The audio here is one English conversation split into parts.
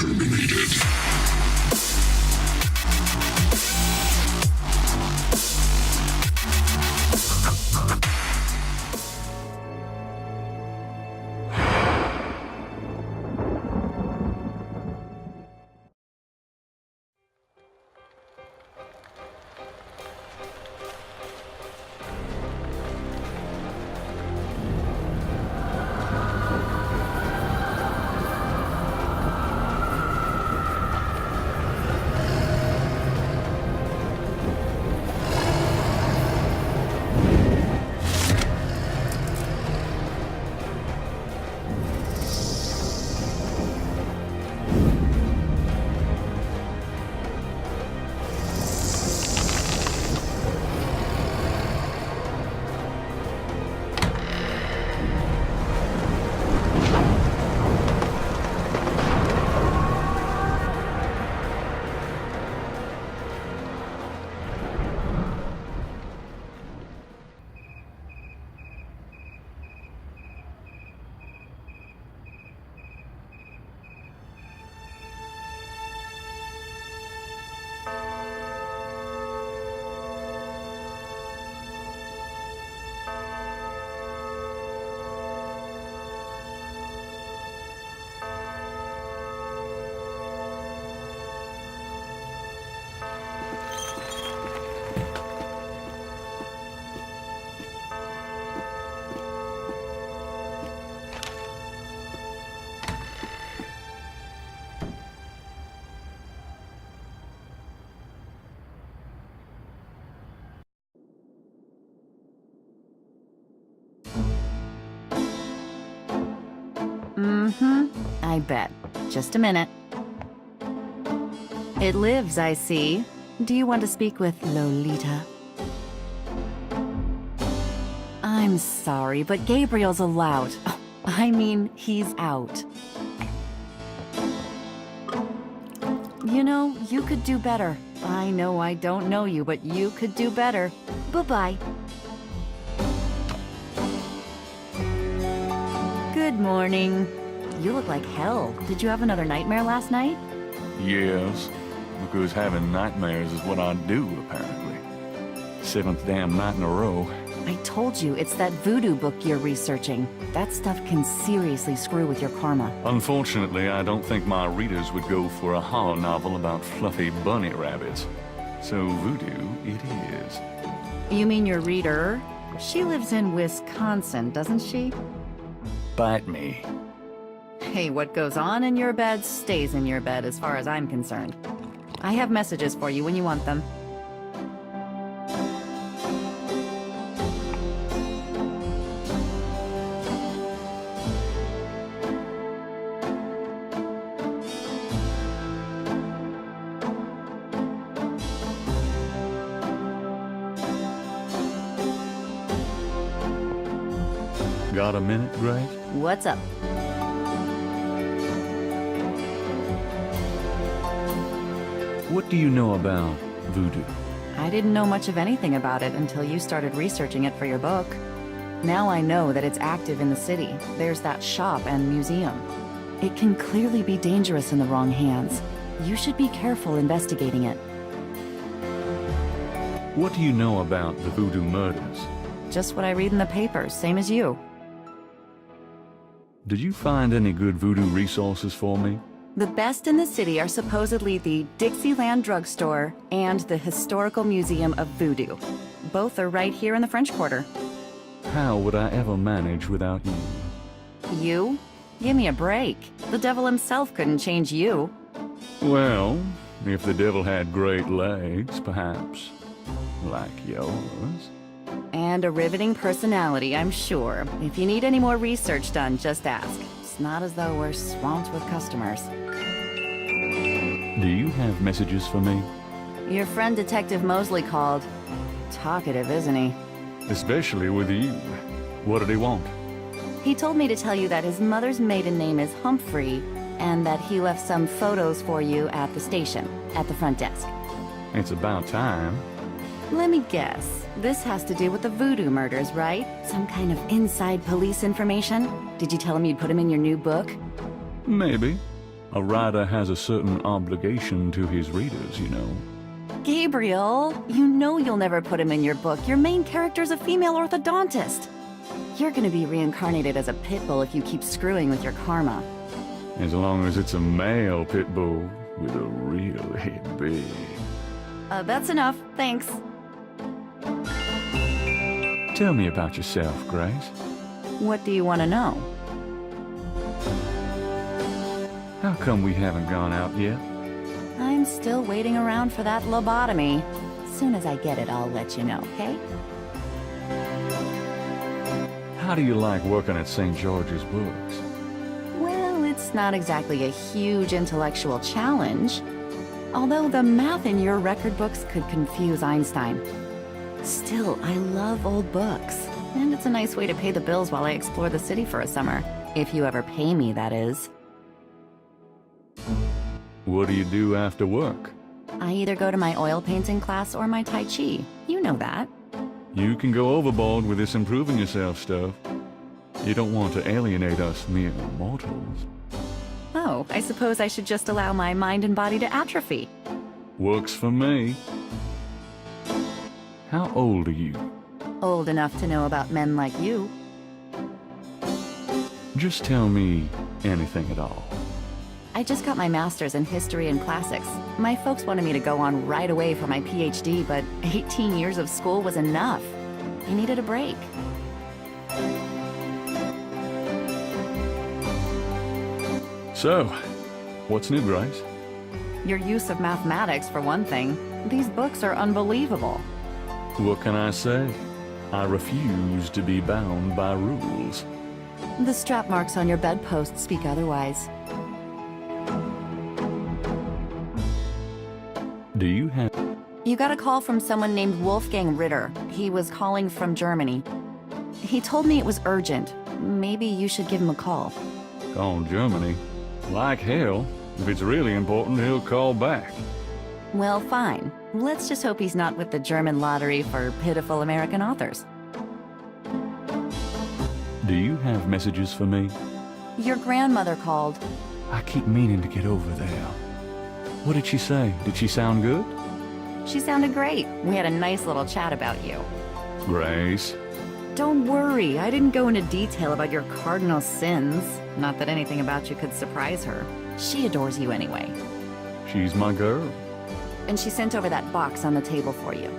terminated. I bet. Just a minute. It lives, I see. Do you want to speak with Lolita? I'm sorry, but Gabriel's allowed. I mean, he's out. You know, you could do better. I know I don't know you, but you could do better. Bye-bye. Good morning. You look like hell. Did you have another nightmare last night? Yes, because having nightmares is what I do, apparently. 7th damn night in a row. I told you, it's that voodoo book you're researching. That stuff can seriously screw with your karma. Unfortunately, I don't think my readers would go for a horror novel about fluffy bunny rabbits. So voodoo it is. You mean your reader? She lives in Wisconsin, doesn't she? Bite me. Hey, what goes on in your bed stays in your bed as far as I'm concerned. I have messages for you when you want them. Got a minute, Grace? What's up? What do you know about voodoo? I didn't know much of anything about it until you started researching it for your book. Now I know that it's active in the city. There's that shop and museum. It can clearly be dangerous in the wrong hands. You should be careful investigating it. What do you know about the voodoo murders? Just what I read in the papers, same as you. Did you find any good voodoo resources for me? The best in the city are supposedly the Dixieland Drugstore and the Historical Museum of Voodoo. Both are right here in the French Quarter. How would I ever manage without you? You? Give me a break. The devil himself couldn't change you. Well, if the devil had great legs, perhaps. Like yours. And a riveting personality, I'm sure. If you need any more research done, just ask. It's not as though we're swamped with customers. Do you have messages for me? Your friend Detective Mosley called. Talkative, isn't he? Especially with you. What did he want? He told me to tell you that his mother's maiden name is Humphrey, and that he left some photos for you at the station, at the front desk. It's about time. Let me guess. This has to do with the voodoo murders, right? Some kind of inside police information? Did you tell him you'd put him in your new book? Maybe. A writer has a certain obligation to his readers, you know. Gabriel, you know you'll never put him in your book. Your main character's a female orthodontist. You're gonna be reincarnated as a pit bull if you keep screwing with your karma. As long as it's a male pit bull with a really big... That's enough, thanks. Tell me about yourself, Grace. What do you want to know? How come we haven't gone out yet? I'm still waiting around for that lobotomy. Soon as I get it, I'll let you know, okay? How do you like working at St. George's Books? Well, it's not exactly a huge intellectual challenge. Although the math in your record books could confuse Einstein. Still, I love old books. And it's a nice way to pay the bills while I explore the city for a summer. If you ever pay me, that is. What do you do after work? I either go to my oil painting class or my Tai Chi. You know that. You can go overboard with this improving yourself stuff. You don't want to alienate us mere mortals. Oh, I suppose I should just allow my mind and body to atrophy. Works for me. How old are you? Old enough to know about men like you. Just tell me anything at all. I just got my master's in history and classics. My folks wanted me to go on right away for my PhD, but 18 years of school was enough. I needed a break. So, what's new, Grace? Your use of mathematics, for one thing. These books are unbelievable. What can I say? I refuse to be bound by rules. The strap marks on your bedpost speak otherwise. Do you have... You got a call from someone named Wolfgang Ritter. He was calling from Germany. He told me it was urgent. Maybe you should give him a call. Call Germany? Like hell. If it's really important, he'll call back. Well, fine. Let's just hope he's not with the German lottery for pitiful American authors. Do you have messages for me? Your grandmother called. I keep meaning to get over there. What did she say? Did she sound good? She sounded great. We had a nice little chat about you. Grace. Don't worry, I didn't go into detail about your cardinal sins. Not that anything about you could surprise her. She adores you anyway. She's my girl. And she sent over that box on the table for you.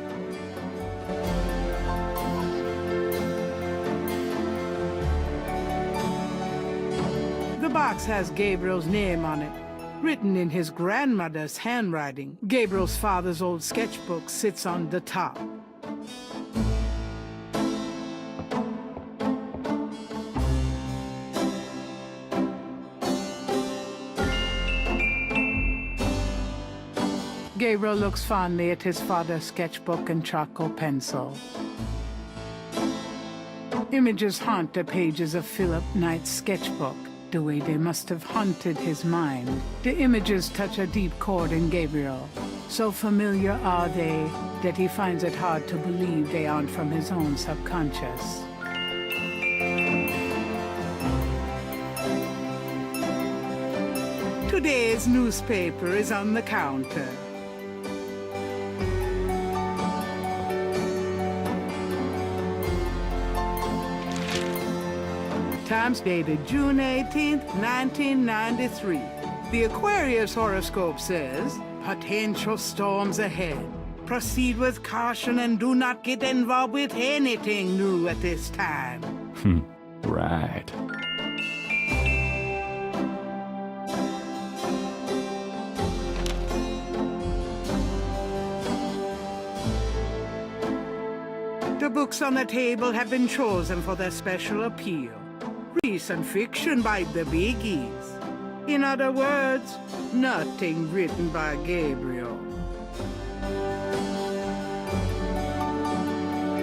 The box has Gabriel's name on it, written in his grandmother's handwriting. Gabriel's father's old sketchbook sits on the top. Gabriel looks fondly at his father's sketchbook and charcoal pencil. Images haunt the pages of Philip Knight's sketchbook, the way they must have haunted his mind. The images touch a deep chord in Gabriel. So familiar are they that he finds it hard to believe they aren't from his own subconscious. Today's newspaper is on the counter. Times dated June 18th, 1993. The Aquarius horoscope says, potential storms ahead. Proceed with caution and do not get involved with anything new at this time. Right. The books on the table have been chosen for their special appeal. Recent fiction by the biggies. In other words, nothing written by Gabriel.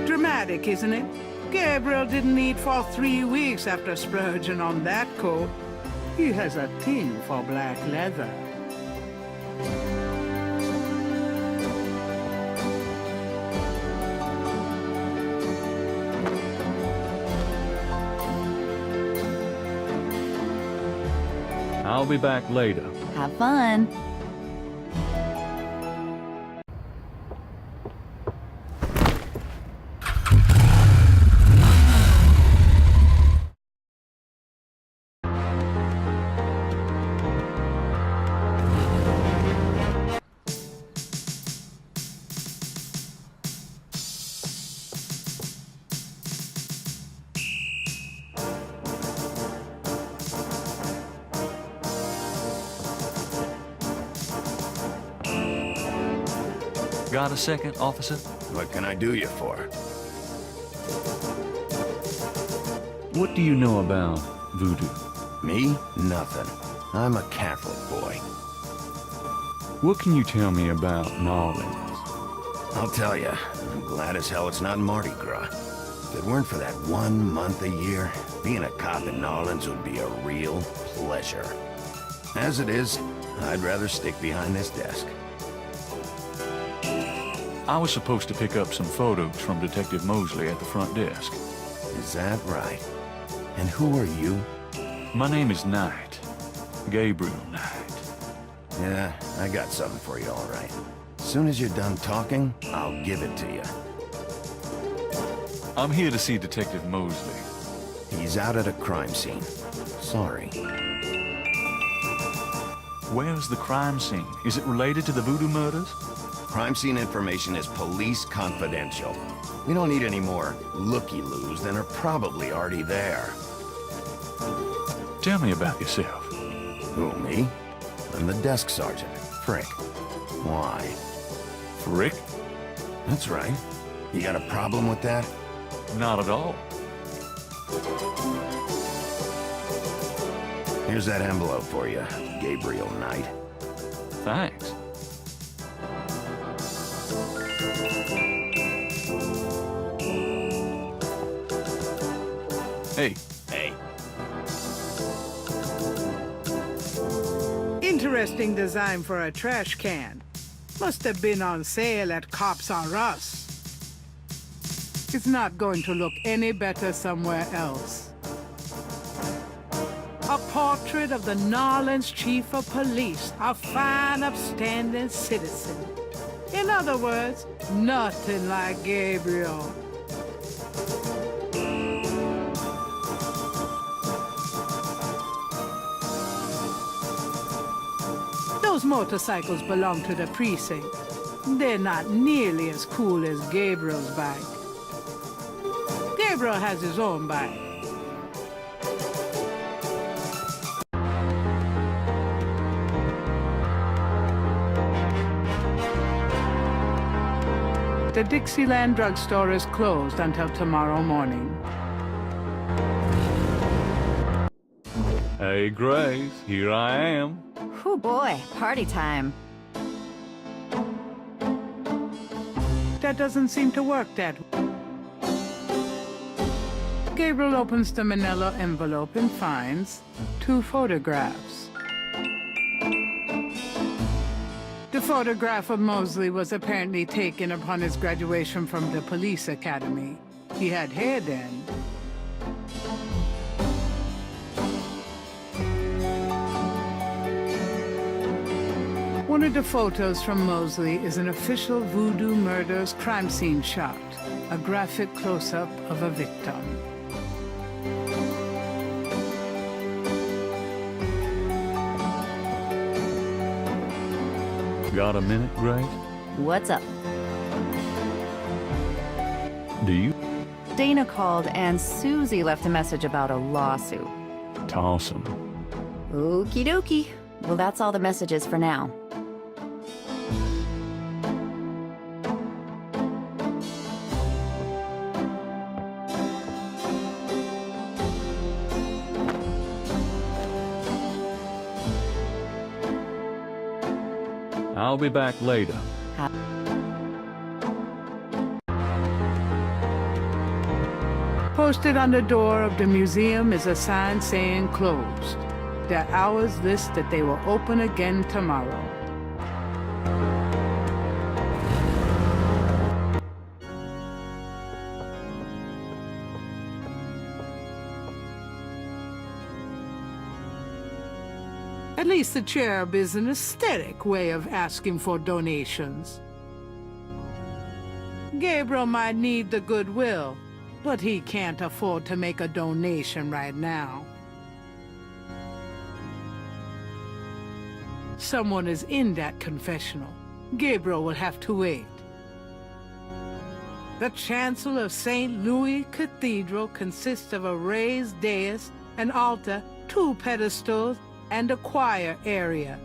Dramatic, isn't it? Gabriel didn't eat for 3 weeks after splurging on that coat. He has a thing for black leather. I'll be back later. Have fun. Got a second, officer? What can I do you for? What do you know about voodoo? Me? Nothing. I'm a Catholic boy. What can you tell me about New Orleans? I'll tell you, I'm glad as hell it's not Mardi Gras. If it weren't for that 1 month a year, being a cop in New Orleans would be a real pleasure. As it is, I'd rather stick behind this desk. I was supposed to pick up some photos from Detective Mosley at the front desk. Is that right? And who are you? My name is Knight. Gabriel Knight. Yeah, I got something for you, all right. As soon as you're done talking, I'll give it to you. I'm here to see Detective Mosley. He's out at a crime scene. Sorry. Where's the crime scene? Is it related to the voodoo murders? Crime scene information is police confidential. We don't need any more looky-loos than are probably already there. Tell me about yourself. Who, me? I'm the desk sergeant, Frick. Why? Frick? That's right. You got a problem with that? Not at all. Here's that envelope for you, Gabriel Knight. Thanks. Hey. Hey. Interesting design for a trash can. Must have been on sale at Cops R Us. It's not going to look any better somewhere else. A portrait of the New Orleans Chief of Police, a fine, upstanding citizen. In other words, nothing like Gabriel. Those motorcycles belong to the precinct. They're not nearly as cool as Gabriel's bike. Gabriel has his own bike. The Dixieland drugstore is closed until tomorrow morning. Hey, Grace. Here I am. Oh boy, party time. That doesn't seem to work that way. Gabriel opens the manila envelope and finds 2 photographs. The photograph of Mosley was apparently taken upon his graduation from the police academy. He had hair then. One of the photos from Mosley is an official voodoo murders crime scene shot, a graphic close-up of a victim. Got a minute, Grace? What's up? Do you? Dana called and Susie left a message about a lawsuit. Toss 'em. Okie dokie. Well, that's all the messages for now. I'll be back later. Posted on the door of the museum is a sign saying closed. Their hours list that they will open again tomorrow. least the cherub is an aesthetic way of asking for donations. Gabriel might need the goodwill, but he can't afford to make a donation right now. Someone is in that confessional. Gabriel will have to wait. The chancel of St. Louis Cathedral consists of a raised dais, an altar, 2 pedestals, and a choir area.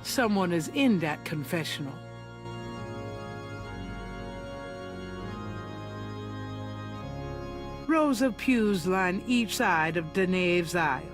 Someone is in that confessional. Rows of pews line each side of the nave's aisle.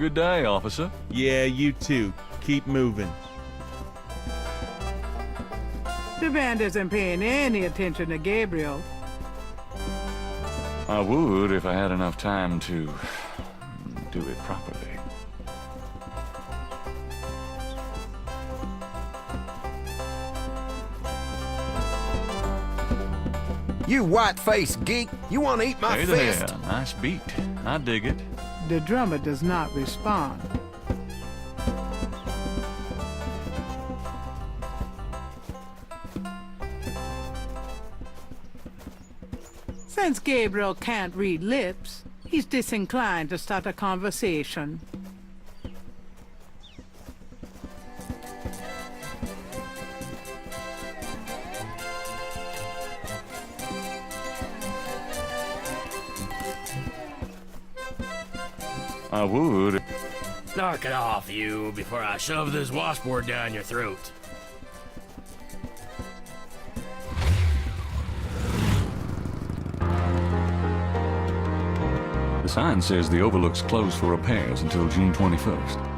Good day, officer. Yeah, you too. Keep moving. The band isn't paying any attention to Gabriel. I would if I had enough time to do it properly. You white-faced geek! You want to eat my Hey fist? there, nice beat. I dig it. The drummer does not respond. Since Gabriel can't read lips, he's disinclined to start a conversation. I would. Knock it off, you, before I shove this washboard down your throat. The sign says the Overlook's closed for repairs until June 21st.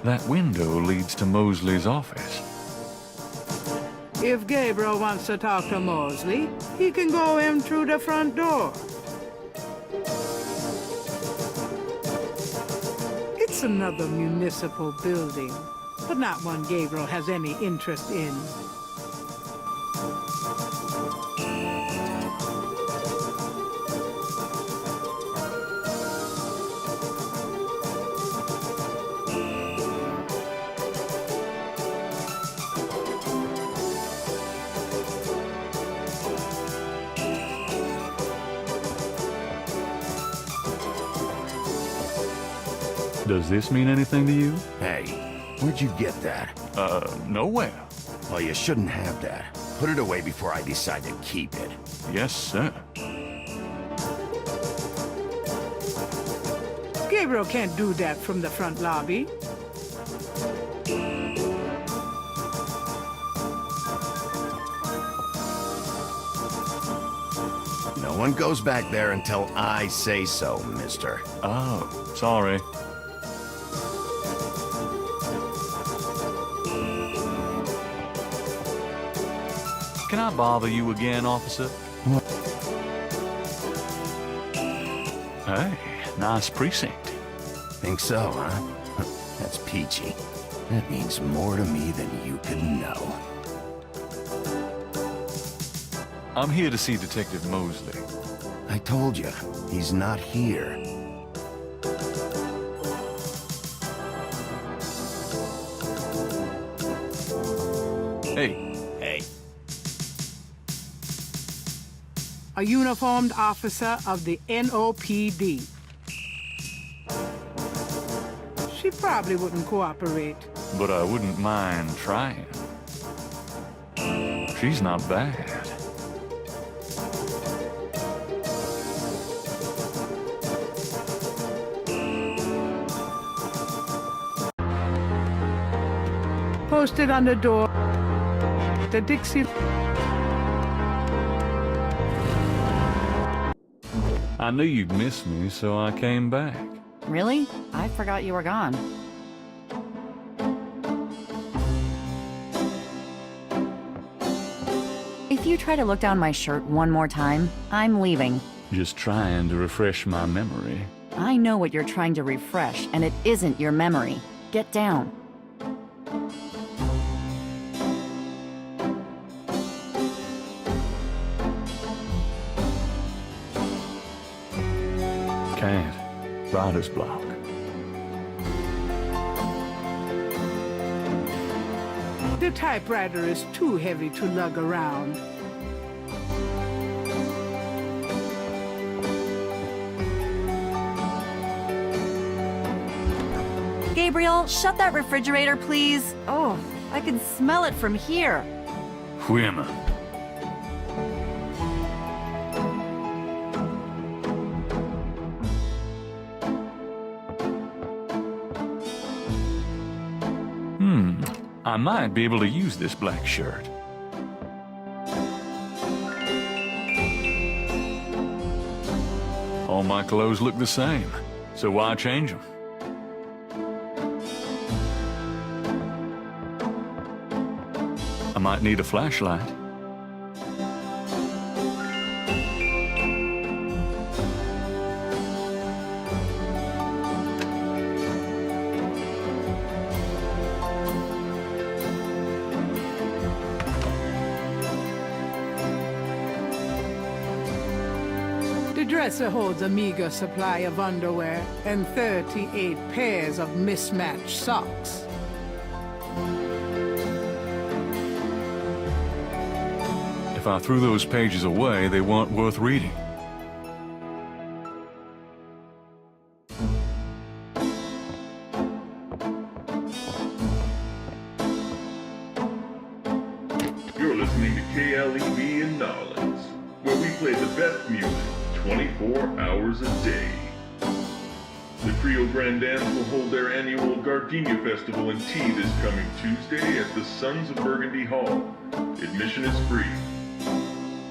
That window leads to Mosley's office. If Gabriel wants to talk to Mosley, he can go in through the front door. It's another municipal building, but not one Gabriel has any interest in. Does this mean anything to you? Hey, where'd you get that? Nowhere. Well, you shouldn't have that. Put it away before I decide to keep it. Yes, sir. Gabriel can't do that from the front lobby. No one goes back there until I say so, mister. Oh, sorry. Can I bother you again, officer? What? Hey, nice precinct. Think so, huh? That's peachy. That means more to me than you could know. I'm here to see Detective Mosley. I told you, he's not here. Hey, A uniformed officer of the NOPD. She probably wouldn't cooperate. but I wouldn't mind trying. She's not bad. posted on the door. The Dixie. I knew you'd miss me, so I came back. Really? I forgot you were gone. If you try to look down my shirt one more time, I'm leaving. Just trying to refresh my memory. I know what you're trying to refresh, and it isn't your memory. Get down. Can't. Writer's block. The typewriter is too heavy to lug around. Gabriel, shut that refrigerator, please. Oh, I can smell it from here. Women. I might be able to use this black shirt. All my clothes look the same, so why change them? I might need a flashlight. The dresser holds a meager supply of underwear and 38 pairs of mismatched socks. If I threw those pages away, they weren't worth reading. You're listening to KLEB in Nolens, where we play the best music 24 hours a day. The Creole Grand Dance will hold their annual Gardenia Festival and Tea this coming Tuesday at the Sons of Burgundy Hall. Admission is free.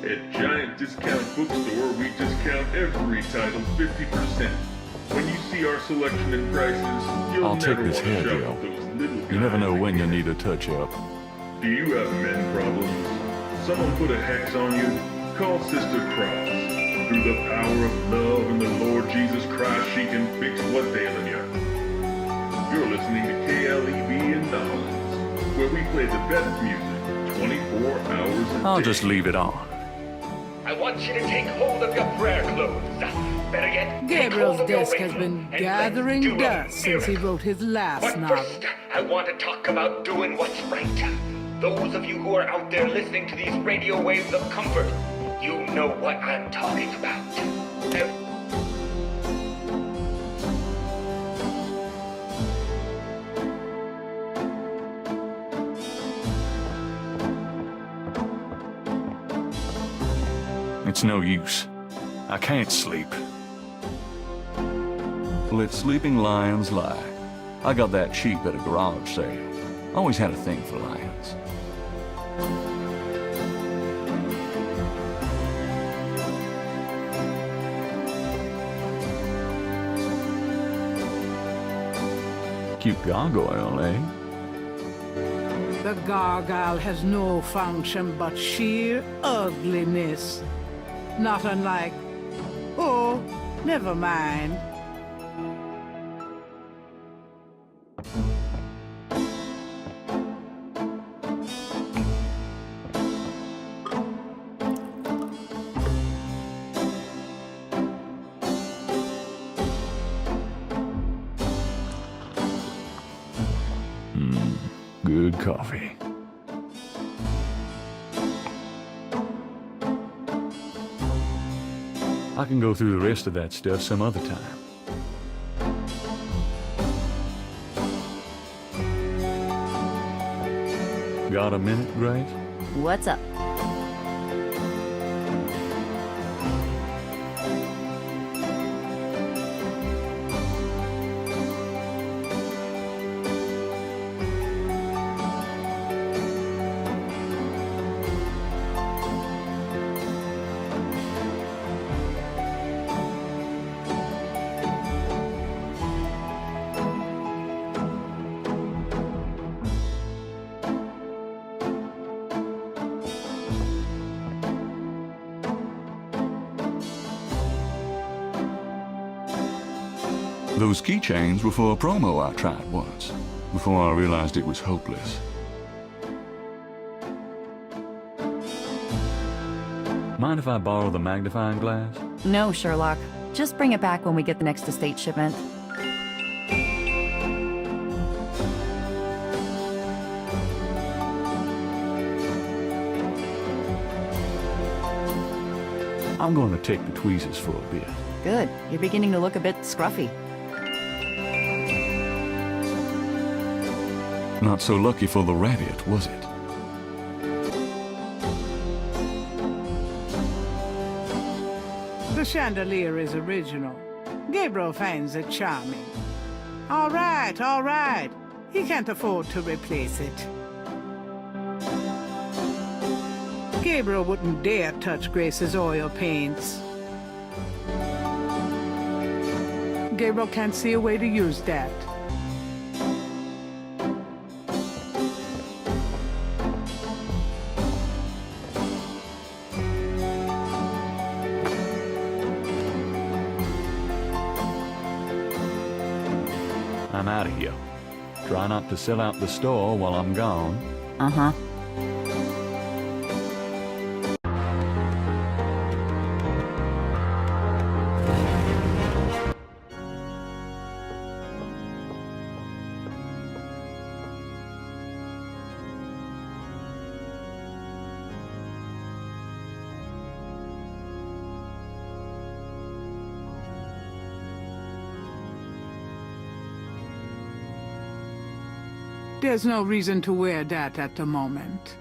At Giant Discount Bookstore, we discount every title 50%. When you see our selection and prices, you'll I'll take never this want to hair shop deal. with those little guys. You never know when you need a touch-up. Do you have men problems? Someone put a hex on you? Call Sister Cross. Through the power of love and the Lord Jesus Christ, she can fix what's ailing you. You're listening to KLEB in Nolens, where we play the best music 24 hours a day. I'll just leave it on. I want you to take hold of your prayer clothes. Better yet, take Gabriel's hold of your desk has ring, been and let's gathering do a dust since he miracle. wrote his last But novel. first, I want to talk about doing what's right. Those of you who are out there listening to these radio waves of comfort, you know what I'm talking about. It's no use. I can't sleep. Let sleeping lions lie. I got that cheap at a garage sale. Always had a thing for lions. Cute gargoyle, eh? The gargoyle has no function but sheer ugliness. Not unlike... Oh, never mind. Good coffee. I can go through the rest of that stuff some other time. Got a minute, Grace? What's up? Those keychains were for a promo I tried once, before I realized it was hopeless. Mind if I borrow the magnifying glass? No, Sherlock. Just bring it back when we get the next estate shipment. I'm going to take the tweezers for a bit. Good. You're beginning to look a bit scruffy. Not so lucky for the rabbit, was it? The chandelier is original. Gabriel finds it charming. All right, all right. He can't afford to replace it. Gabriel wouldn't dare touch Grace's oil paints. Gabriel can't see a way to use that. I'm out of here. Try not to sell out the store while I'm gone. Uh-huh. There's no reason to wear that at the moment.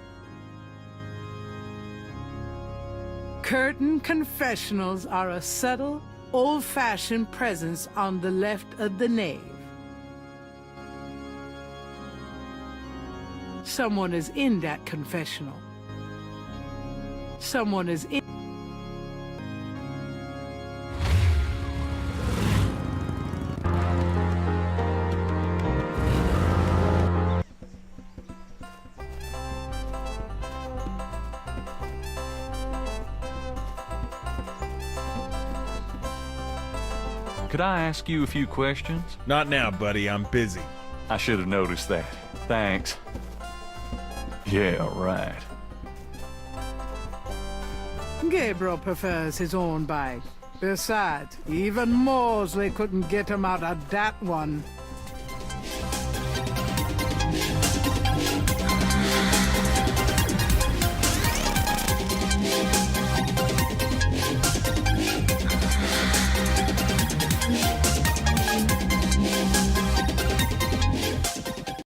Curtain confessionals are a subtle, old-fashioned presence on the left of the nave. Someone is in that confessional. Someone is in... Could I ask you a few questions? Not now, buddy. I'm busy. I should have noticed that. Thanks. Yeah, right. Gabriel prefers his own bike. Besides, even Mosley couldn't get him out of that one.